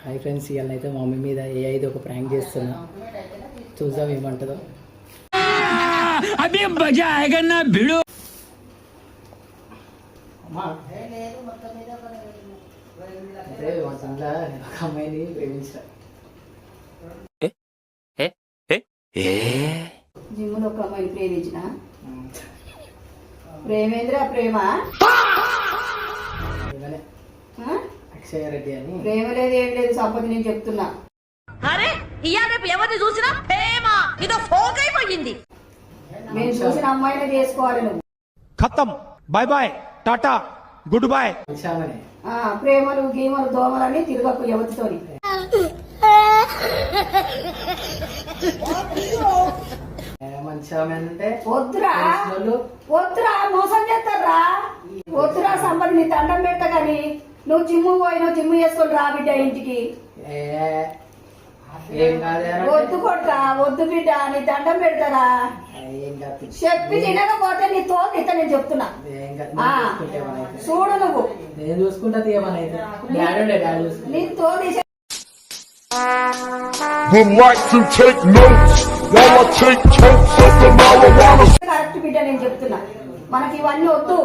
Hi friends, ఇవాళ అయితే మా మమ్మీ మీద ఏఐది ఒక ప్రాంక్ చేస్తున్నా. చూద్దాం ఏమంటుందో. అదే మజా ఆయేగా నా భిడు. అదే మా సంట్లో ఒక అమ్మాయిని ప్రేమించిన. జిమ్ములో ఒక అమ్మాయిని ప్రేమించిన. ప్రేమేంద్ర ప్రేమ అక్షయ రెడ్డి అని. ప్రేమ లేదు ఏం లేదు సంపద, నేను చెప్తున్నా. అరే ఇయ్యాల రేపు ఎవరిని చూసినా ప్రేమ ఇదో ఫోక్ అయిపోయింది. నేను చూసిన అమ్మాయిని చేసుకోవాలి నువ్వు. ఖతం, bye bye, tata, good bye. ప్రేమలు గీమలు దోమలని తిరగకు యువతితోని. వద్దురా వద్దురా, మోసం చేస్తారా. వద్దురా సంపద, నీ దండం పెట్ట గాని నువ్వు జిమ్ము పోయినావు, జిమ్ము చేసుకొని రా బిడ్డ ఇంటికి. వద్దు కొట్టా, వద్దు బిడ్డ, నీ దండం పెడతారా. చెప్పి తినకపోతే నీ తోలు ఇత, నేను చెప్తున్నా. చూడు నువ్వు, నేను చూసుకుంటా నీ తోలు కరెక్ట్ బిడ్డ, నేను చెప్తున్నా. మనకి ఇవన్నీ వద్దు.